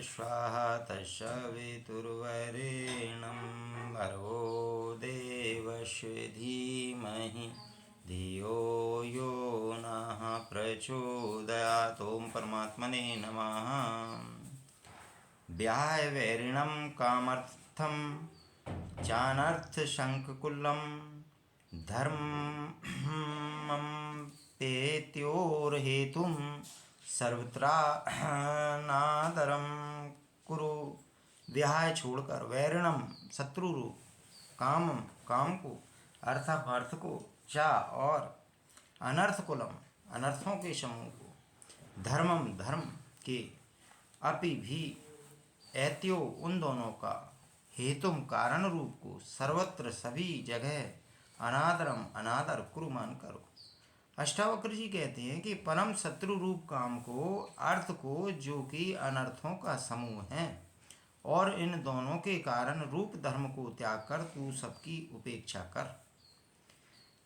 स्वाहा तस्सवितुर्वरेण्यं भर्गो देवस्य धीमहि धियो यो नः प्रचोदयात्। ओम परमात्मने नमः। व्याहवैरिणं कामर्थं चानर्थशङ्कुलं धर्मं पेत्योर्हेतुं सर्वत्रानादरं कुरु। व्याह छोड़कर, वैरिणम शत्रु रूप, कामम काम को, अर्थ को, चा और अनर्थ कुलम अनर्थों के समूह को, धर्मम धर्म के, अपि भी, ऐत्यो उन दोनों का, हेतुम कारण रूप को, सर्वत्र सभी जगह, अनादरम अनादर कुरु मान करो। अष्टावक्र जी कहते हैं कि परम शत्रु रूप काम को, अर्थ को, जो कि अनर्थों का समूह है, और इन दोनों के कारण रूप धर्म को त्याग कर तू सबकी उपेक्षा कर।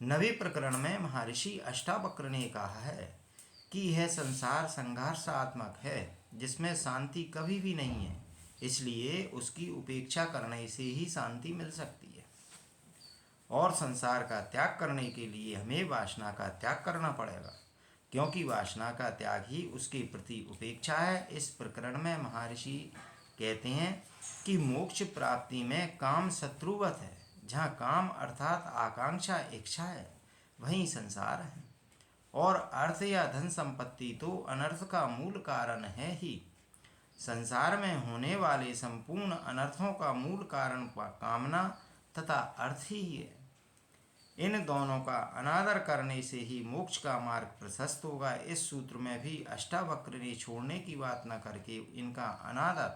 नवे प्रकरण में महर्षि अष्टावक्र ने कहा है कि यह संसार संघर्षात्मक है, जिसमें शांति कभी भी नहीं है, इसलिए उसकी उपेक्षा करने से ही शांति मिल सकती है। और संसार का त्याग करने के लिए हमें वासना का त्याग करना पड़ेगा, क्योंकि वासना का त्याग ही उसके प्रति उपेक्षा है। इस प्रकरण में महर्षि कहते हैं कि मोक्ष प्राप्ति में काम शत्रुवत है। जहाँ काम अर्थात आकांक्षा, इच्छा है, वहीं संसार है। और अर्थ या धन संपत्ति तो अनर्थ का मूल कारण है ही। संसार में होने वाले संपूर्ण अनर्थों का मूल कारण कामना तथा अर्थ ही है। इन दोनों का अनादर करने से ही मोक्ष का मार्ग प्रशस्त होगा। इस सूत्र में भी अष्टावक्र ने छोड़ने की बात न करके इनका अनादर,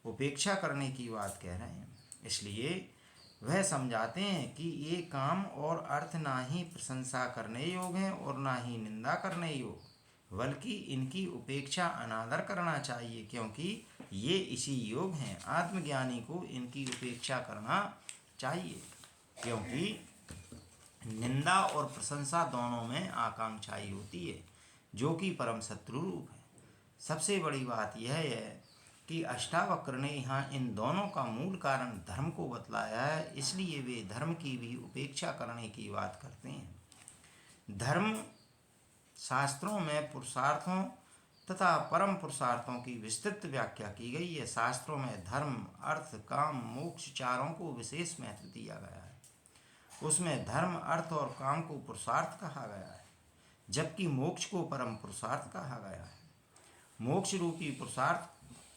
उपेक्षा करने की बात कह रहे हैं। इसलिए वह समझाते हैं कि ये काम और अर्थ ना ही प्रशंसा करने योग हैं और ना ही निंदा करने योग, बल्कि इनकी उपेक्षा, अनादर करना चाहिए, क्योंकि ये इसी योग हैं। आत्मज्ञानी को इनकी उपेक्षा करना चाहिए, क्योंकि निंदा और प्रशंसा दोनों में आकांक्षा ही होती है, जो कि परम शत्रु रूप है। सबसे बड़ी बात यह है कि अष्टावक्र ने यहाँ इन दोनों का मूल कारण धर्म को बतलाया है, इसलिए वे धर्म की भी उपेक्षा करने की बात करते हैं। धर्म शास्त्रों में पुरुषार्थों तथा परम पुरुषार्थों की विस्तृत व्याख्या की गई है। शास्त्रों में धर्म, अर्थ, काम, मोक्ष चारों को विशेष महत्व दिया गया है। उसमें धर्म, अर्थ और काम को पुरुषार्थ कहा गया है, जबकि मोक्ष को परम पुरुषार्थ कहा गया है। मोक्ष रूपी पुरुषार्थ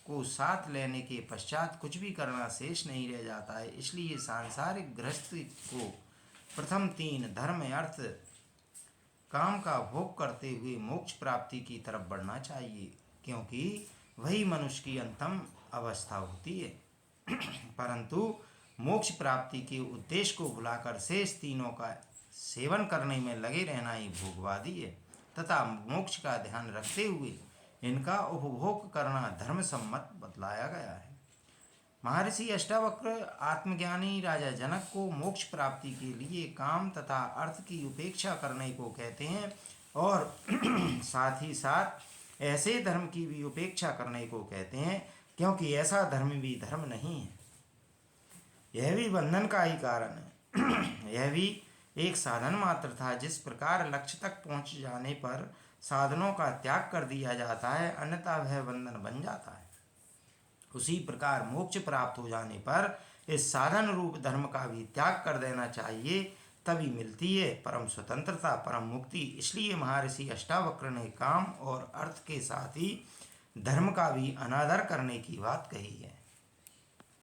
को साथ लेने के पश्चात कुछ भी करना शेष नहीं रह जाता है। इसलिए सांसारिक गृहस्थी को प्रथम तीन धर्म, अर्थ, काम का भोग करते हुए मोक्ष प्राप्ति की तरफ बढ़ना चाहिए, क्योंकि वही मनुष्य की अंतिम अवस्था होती है। परंतु मोक्ष प्राप्ति के उद्देश्य को भुलाकर शेष तीनों का सेवन करने में लगे रहना ही भोगवादी है, तथा मोक्ष का ध्यान रखते हुए इनका उपभोग करना धर्म सम्मत बतलाया गया है। महर्षि अष्टावक्र आत्मज्ञानी राजा जनक को मोक्ष प्राप्ति के लिए काम तथा अर्थ की उपेक्षा करने को कहते हैं, और साथ ही साथ ऐसे धर्म की भी उपेक्षा करने को कहते हैं, क्योंकि ऐसा धर्म भी धर्म नहीं है, यह भी बंधन का ही कारण है। यह भी एक साधन मात्र था। जिस प्रकार लक्ष्य तक पहुंच जाने पर साधनों का त्याग कर दिया जाता है, अन्यथा वह बंधन बन जाता है, उसी प्रकार मोक्ष प्राप्त हो जाने पर इस साधन रूप धर्म का भी त्याग कर देना चाहिए, तभी मिलती है परम स्वतंत्रता, परम मुक्ति। इसलिए महर्षि अष्टावक्र ने काम और अर्थ के साथ ही धर्म का भी अनादर करने की बात कही है।